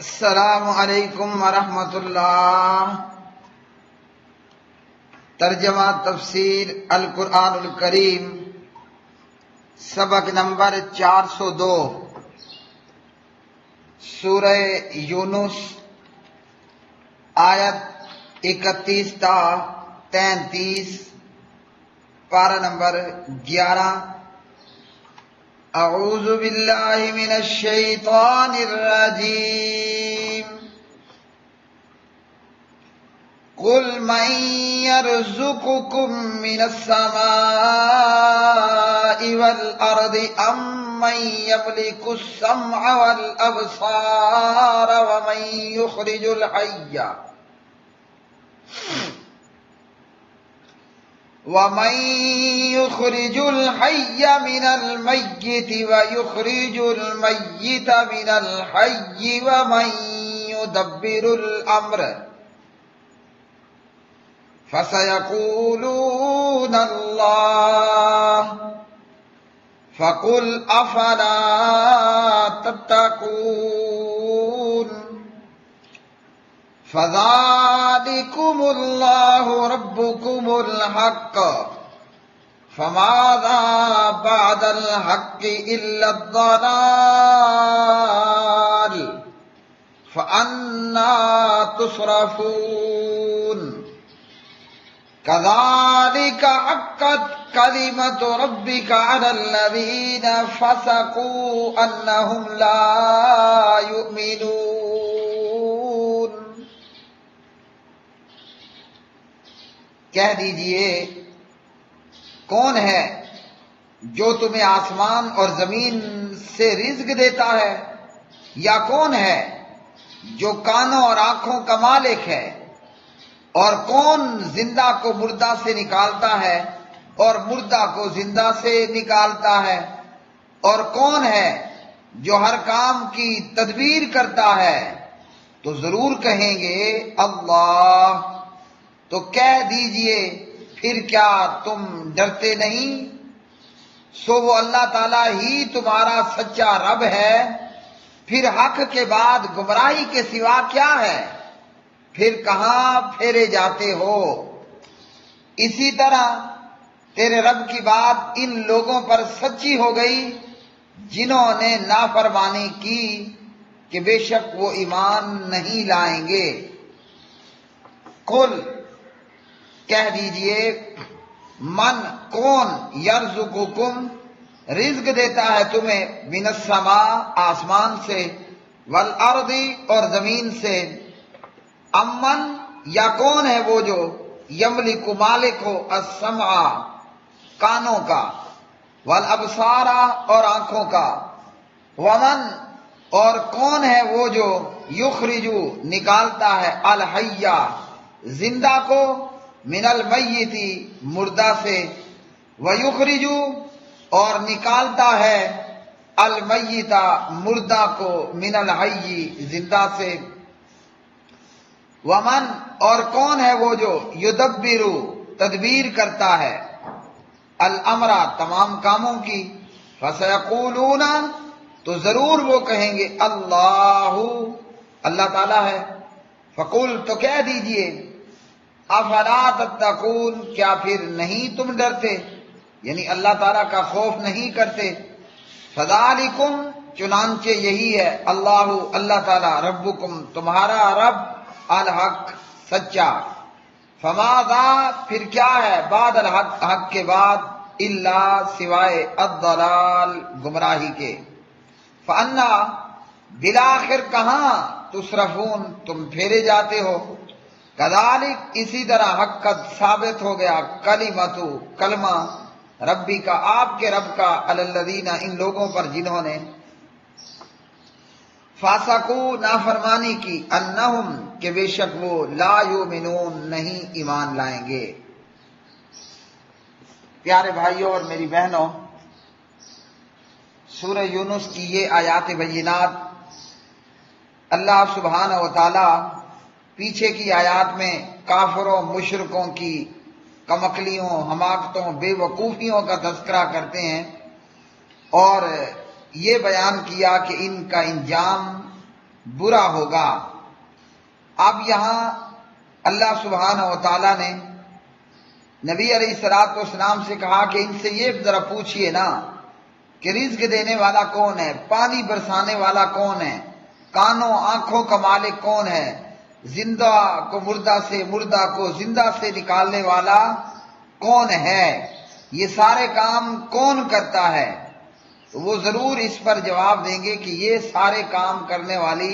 السلام علیکم ورحمۃ اللہ۔ ترجمہ تفسیر القرآن الکریم، سبق نمبر 402، سورہ یونس، آیت 31 تا 33، پارہ نمبر 11۔ اعوذ باللہ من الشیطان الرجیم۔ قل من يرزقكم من السماء والأرض أم من يملك السمع والأبصار ومن يخرج الحي من الميت ويخرج الميت من الحي ومن يدبر الأمر فسيقولون الله فقل أفلا تتقون فذلكم الله ربكم الحق فماذا بعد الحق إلا الضلال فأنى تصرفون كذلك حقت كلمة ربك على الذين فسقوا أنهم لا يؤمنون۔ کہہ دیجئے، کون ہے جو تمہیں آسمان اور زمین سے رزق دیتا ہے، یا کون ہے جو کانوں اور آنکھوں کا مالک ہے، اور کون زندہ کو مردہ سے نکالتا ہے اور مردہ کو زندہ سے نکالتا ہے، اور کون ہے جو ہر کام کی تدبیر کرتا ہے؟ تو ضرور کہیں گے اللہ۔ تو کہہ دیجئے، پھر کیا تم ڈرتے نہیں؟ سو وہ اللہ تعالیٰ ہی تمہارا سچا رب ہے، پھر حق کے بعد گمراہی کے سوا کیا ہے؟ پھر کہاں پھیرے جاتے ہو؟ اسی طرح تیرے رب کی بات ان لوگوں پر سچی ہو گئی جنہوں نے نافرمانی کی کہ بے شک وہ ایمان نہیں لائیں گے۔ قل، کہہ دیجئے، من، کون، یرزقکم، رزق دیتا ہے تمہیں، من السماء، آسمان سے، والارض، اور زمین سے، امن، یا کون ہے وہ جو، یملک، مالک ہو، السمع، کانوں کا، والابصار، اور آنکھوں کا، ومن، اور کون ہے وہ جو، یخرج، نکالتا ہے، الحی، زندہ کو، من المیت، مردہ سے، ویخرج، اور نکالتا ہے، المیت، مردہ کو، من الحی، زندہ سے، ومن، اور کون ہے وہ جو، یدبر، تدبیر کرتا ہے، الامر، تمام کاموں کی، فسیقولون، تو ضرور وہ کہیں گے اللہ، اللہ تعالیٰ ہے۔ فقل، تو کہہ دیجئے، افلا تتقون، کیا پھر نہیں تم ڈرتے، یعنی اللہ تعالیٰ کا خوف نہیں کرتے؟ فذالکم، چنانچہ یہی ہے، اللہ، اللہ تعالیٰ، ربکم، تمہارا رب، الحق، سچا، فماذا، پھر کیا ہے، بعد الحق، حق کے بعد، الا، سوائے، الضلال، گمراہی کے، فانا، بالآخر کہاں، تصرفون، تم پھیرے جاتے ہو، کذالک، اسی طرح، حقت، ثابت ہو گیا، کلمۃ، کلمہ، ربی کا، آپ کے رب کا، علی الذین، ان لوگوں پر جنہوں نے، فاسقوا، نافرمانی کی، انہم، کہ بے شک وہ، لا یؤمنون، نہیں ایمان لائیں گے۔ پیارے بھائیوں اور میری بہنوں، سورہ یونس کی یہ آیات بینات اللہ سبحانہ و تعالی پیچھے کی آیات میں کافروں، مشرکوں کی کمکلیوں، حماقتوں، بے وقوفیوں کا تذکرہ کرتے ہیں، اور یہ بیان کیا کہ ان کا انجام برا ہوگا۔ اب یہاں اللہ سبحانہ و تعالیٰ نے نبی علیہ الصلوۃ والسلام سے کہا کہ ان سے یہ ذرا پوچھئے نا کہ رزق دینے والا کون ہے، پانی برسانے والا کون ہے، کانوں آنکھوں کا مالک کون ہے، زندہ کو مردہ سے، مردہ کو زندہ سے نکالنے والا کون ہے، یہ سارے کام کون کرتا ہے؟ تو وہ ضرور اس پر جواب دیں گے کہ یہ سارے کام کرنے والی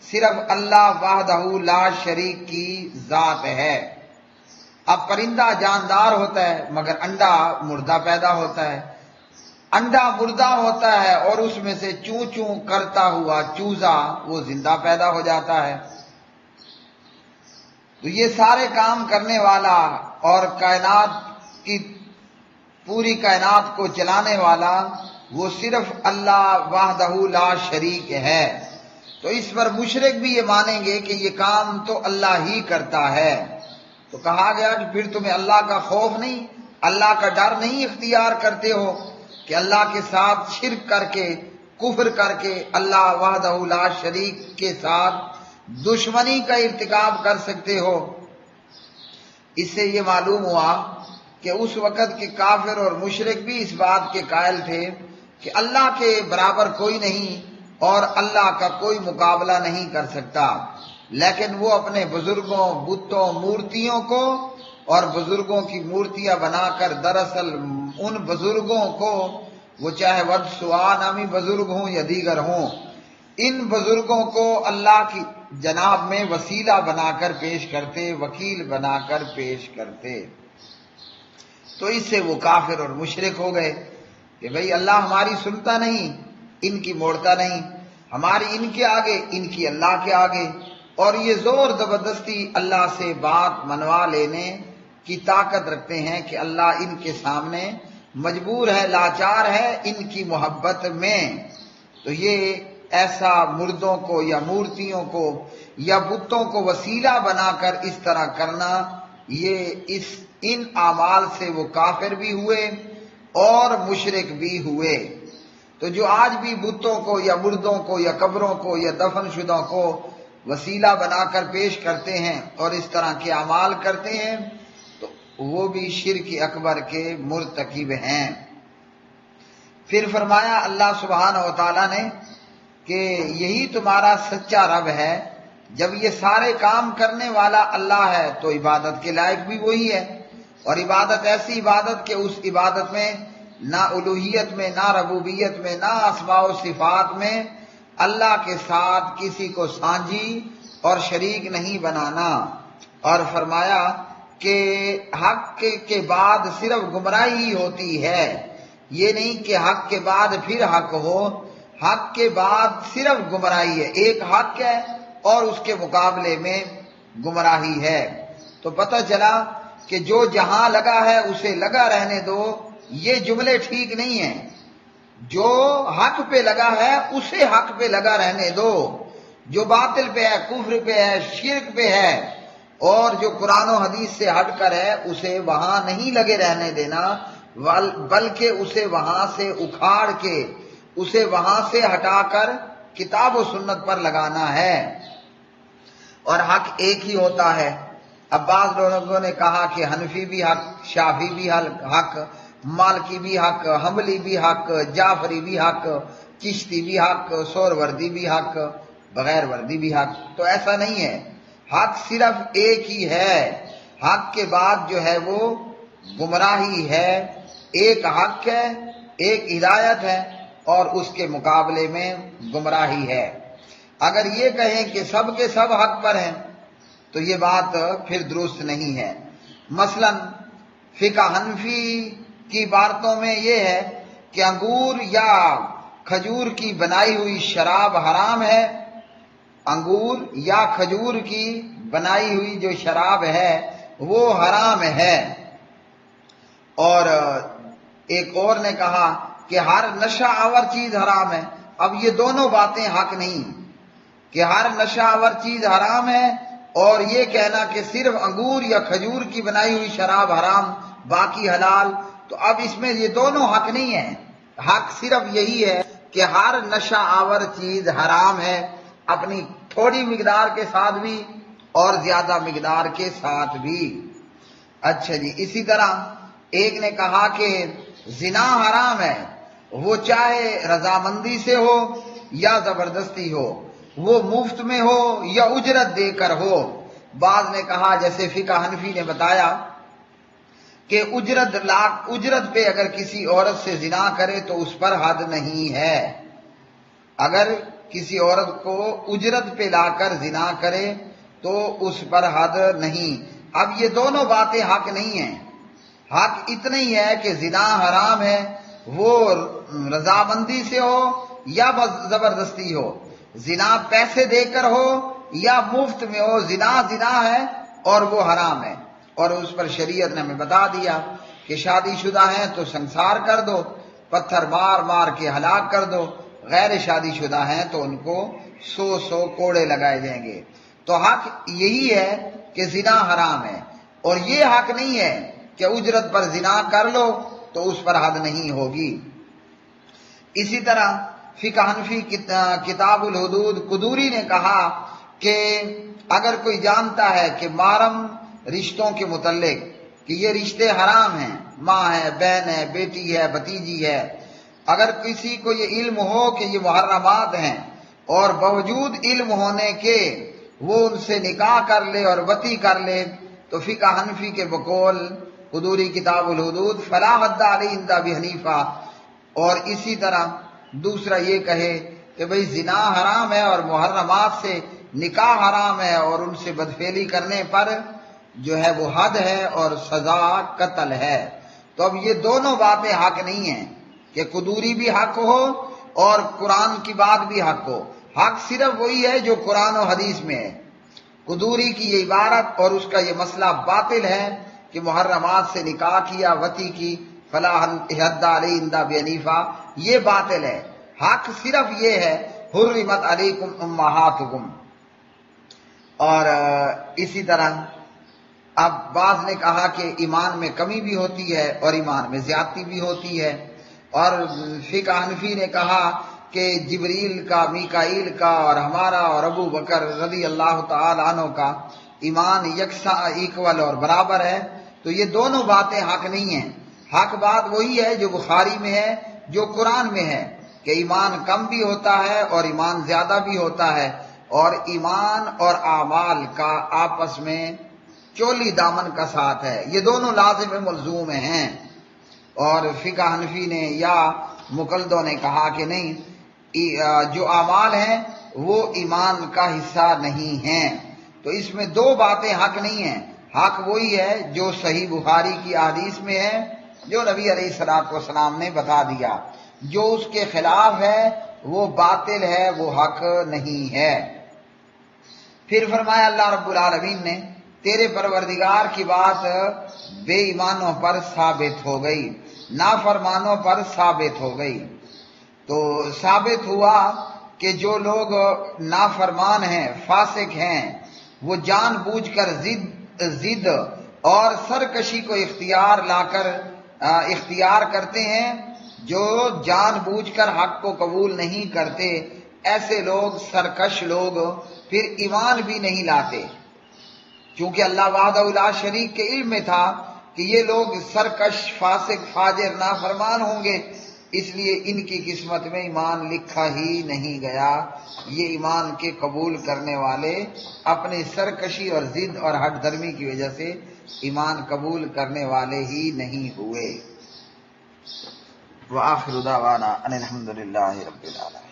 صرف اللہ وحدہ لا شریک کی ذات ہے۔ اب پرندہ جاندار ہوتا ہے مگر انڈا مردہ پیدا ہوتا ہے، انڈا مردہ ہوتا ہے اور اس میں سے چوں چوں کرتا ہوا چوزا وہ زندہ پیدا ہو جاتا ہے۔ تو یہ سارے کام کرنے والا اور کائنات کی پوری کائنات کو چلانے والا وہ صرف اللہ وحدہ لا شریک ہے۔ تو اس پر مشرک بھی یہ مانیں گے کہ یہ کام تو اللہ ہی کرتا ہے۔ تو کہا گیا کہ پھر تمہیں اللہ کا خوف نہیں، اللہ کا ڈر نہیں اختیار کرتے ہو کہ اللہ کے ساتھ شرک کر کے، کفر کر کے اللہ وحدہ لا شریک کے ساتھ دشمنی کا ارتکاب کر سکتے ہو۔ اس سے یہ معلوم ہوا کہ اس وقت کے کافر اور مشرک بھی اس بات کے قائل تھے کہ اللہ کے برابر کوئی نہیں اور اللہ کا کوئی مقابلہ نہیں کر سکتا، لیکن وہ اپنے بزرگوں، بتوں، مورتیوں کو اور بزرگوں کی مورتیاں بنا کر دراصل ان بزرگوں کو، وہ چاہے ود سوا نامی بزرگ ہوں یا دیگر ہوں، ان بزرگوں کو اللہ کی جناب میں وسیلہ بنا کر پیش کرتے، وکیل بنا کر پیش کرتے۔ تو اس سے وہ کافر اور مشرک ہو گئے کہ بھئی اللہ ہماری سنتا نہیں، ان کی موڑتا نہیں، ہماری ان کے آگے، ان کی اللہ کے آگے، اور یہ زور زبردستی اللہ سے بات منوا لینے کی طاقت رکھتے ہیں کہ اللہ ان کے سامنے مجبور ہے، لاچار ہے ان کی محبت میں۔ تو یہ ایسا مردوں کو یا مورتیوں کو یا بتوں کو وسیلہ بنا کر اس طرح کرنا، یہ ان اعمال سے وہ کافر بھی ہوئے اور مشرک بھی ہوئے۔ تو جو آج بھی بتوں کو یا مردوں کو یا قبروں کو یا دفن شدوں کو وسیلہ بنا کر پیش کرتے ہیں اور اس طرح کے اعمال کرتے ہیں، تو وہ بھی شرک اکبر کے مرتکب ہیں۔ پھر فرمایا اللہ سبحانہ و تعالیٰ نے کہ یہی تمہارا سچا رب ہے۔ جب یہ سارے کام کرنے والا اللہ ہے تو عبادت کے لائق بھی وہی ہے، اور عبادت ایسی عبادت کہ اس عبادت میں نہ الوہیت میں، نہ ربوبیت میں، نہ اسماء و صفات میں اللہ کے ساتھ کسی کو سانجھی اور شریک نہیں بنانا۔ اور فرمایا کہ حق کے بعد صرف گمراہی ہی ہوتی ہے، یہ نہیں کہ حق کے بعد پھر حق ہو، حق کے بعد صرف گمراہی ہے، ایک حق ہے اور اس کے مقابلے میں گمراہی ہے۔ تو پتہ چلا کہ جو جہاں لگا ہے اسے لگا رہنے دو، یہ جملے ٹھیک نہیں ہیں۔ جو حق پہ لگا ہے اسے حق پہ لگا رہنے دو، جو باطل پہ ہے، کفر پہ ہے، شرک پہ ہے اور جو قرآن و حدیث سے ہٹ کر ہے اسے وہاں نہیں لگے رہنے دینا، بلکہ اسے وہاں سے اکھاڑ کے، اسے وہاں سے ہٹا کر کتاب و سنت پر لگانا ہے۔ اور حق ایک ہی ہوتا ہے۔ اب بعض لوگوں نے کہا کہ حنفی بھی حق، شافعی بھی حق، مالکی بھی حق، حنبلی بھی حق، جعفری بھی حق، چشتی بھی حق، سور وردی بھی حق، بغیر وردی بھی حق۔ تو ایسا نہیں ہے، حق صرف ایک ہی ہے، حق کے بعد جو ہے وہ گمراہی ہے، ایک حق ہے، ایک ہدایت ہے اور اس کے مقابلے میں گمراہی ہے۔ اگر یہ کہیں کہ سب کے سب حق پر ہیں تو یہ بات پھر درست نہیں ہے۔ مثلا فقہ حنفی کی عبارتوں میں یہ ہے کہ انگور یا کھجور کی بنائی ہوئی شراب حرام ہے، انگور یا کھجور کی بنائی ہوئی جو شراب ہے وہ حرام ہے۔ اور ایک اور نے کہا کہ ہر نشہ آور چیز حرام ہے۔ اب یہ دونوں باتیں حق نہیں کہ ہر نشہ آور چیز حرام ہے اور یہ کہنا کہ صرف انگور یا کھجور کی بنائی ہوئی شراب حرام باقی حلال، تو اب اس میں یہ دونوں حق نہیں ہیں۔ حق صرف یہی ہے کہ ہر نشہ آور چیز حرام ہے اپنی تھوڑی مقدار کے ساتھ بھی اور زیادہ مقدار کے ساتھ بھی۔ اچھا جی، اسی طرح ایک نے کہا کہ زنا حرام ہے، وہ چاہے رضامندی سے ہو یا زبردستی ہو، وہ مفت میں ہو یا اجرت دے کر ہو۔ بعض نے کہا جیسے فقہ حنفی نے بتایا کہ اجرت پہ اگر کسی عورت سے زنا کرے تو اس پر حد نہیں ہے، اگر کسی عورت کو اجرت پہ لا کر زنا کرے تو اس پر حد نہیں۔ اب یہ دونوں باتیں حق نہیں ہیں، حق اتنا ہی ہے کہ زنا حرام ہے، وہ رضامندی سے ہو یا زبردستی ہو، زنا پیسے دے کر ہو یا مفت میں ہو، زنا زنا ہے اور وہ حرام ہے۔ اور اس پر شریعت نے ہمیں بتا دیا کہ شادی شدہ ہیں تو سنسار کر دو، پتھر مار مار کے ہلاک کر دو، غیر شادی شدہ ہیں تو ان کو 100 کوڑے لگائے جائیں گے۔ تو حق یہی ہے کہ زنا حرام ہے، اور یہ حق نہیں ہے کہ اجرت پر زنا کر لو تو اس پر حد نہیں ہوگی۔ اسی طرح فقہ حنفی کتاب الحدود قدوری نے کہا کہ اگر کوئی جانتا ہے کہ محرم رشتوں کے متعلق کہ یہ رشتے حرام ہیں، ماں ہے، بہن ہے، بیٹی ہے، بھتیجی ہے، اگر کسی کو یہ علم ہو کہ یہ محرمات ہیں اور باوجود علم ہونے کے وہ ان سے نکاح کر لے اور وطی کر لے، تو فقہ حنفی کے بقول قدوری کتاب الحدود فلا حد علیہ عند ابی حنیفہ۔ اور اسی طرح دوسرا یہ کہے کہ بھئی زنا حرام ہے اور محرمات سے نکاح حرام ہے اور ان سے بدفعلی کرنے پر جو ہے وہ حد ہے اور سزا قتل ہے۔ تو اب یہ دونوں باتیں حق نہیں ہیں کہ قدوری بھی حق ہو اور قرآن کی بات بھی حق ہو، حق صرف وہی ہے جو قرآن و حدیث میں ہے۔ قدوری کی یہ عبارت اور اس کا یہ مسئلہ باطل ہے کہ محرمات سے نکاح کیا، وطی کی، فلا حد علیہ عند ابی حنیفہ، یہ باطل ہے۔ حق صرف یہ ہے حرمت علیکم امہاتکم۔ اور اسی طرح اب بعض نے کہا کہ ایمان میں کمی بھی ہوتی ہے اور ایمان میں زیادتی بھی ہوتی ہے، اور فقہ حنفی نے کہا کہ جبریل کا، میکائیل کا اور ہمارا اور ابو بکر رضی اللہ تعالی عنہ کا ایمان یکساں ایکول اور برابر ہے۔ تو یہ دونوں باتیں حق نہیں ہیں، حق بات وہی ہے جو بخاری میں ہے، جو قرآن میں ہے کہ ایمان کم بھی ہوتا ہے اور ایمان زیادہ بھی ہوتا ہے، اور ایمان اور اعمال کا آپس میں چولی دامن کا ساتھ ہے، یہ دونوں لازم ملزوم ہیں۔ اور فقہ حنفی نے یا مقلدوں نے کہا کہ نہیں، جو اعمال ہیں وہ ایمان کا حصہ نہیں ہیں۔ تو اس میں دو باتیں حق نہیں ہیں، حق وہی ہے جو صحیح بخاری کی احادیث میں ہے، جو نبی علیہ الصلوۃ والسلام نے بتا دیا، جو اس کے خلاف ہے وہ باطل ہے، وہ حق نہیں ہے۔ پھر فرمایا اللہ رب العالمین نے تیرے پروردگار کی بات بے ایمانوں پر ثابت ہو گئی، نافرمانوں پر ثابت ہو گئی۔ تو ثابت ہوا کہ جو لوگ نافرمان ہیں، فاسق ہیں، وہ جان بوجھ کر ضد اور سرکشی کو اختیار کرتے ہیں، جو جان بوجھ کر حق کو قبول نہیں کرتے، ایسے لوگ سرکش لوگ پھر ایمان بھی نہیں لاتے، چونکہ اللہ وحدہ لا شریک کے علم میں تھا کہ یہ لوگ سرکش، فاسق، فاجر، نافرمان ہوں گے، اس لیے ان کی قسمت میں ایمان لکھا ہی نہیں گیا۔ یہ ایمان کے قبول کرنے والے اپنی سرکشی اور ضد اور ہٹ دھرمی کی وجہ سے ایمان قبول کرنے والے ہی نہیں ہوئے۔ وآخر دعوانا ان الحمد للہ رب العالمین۔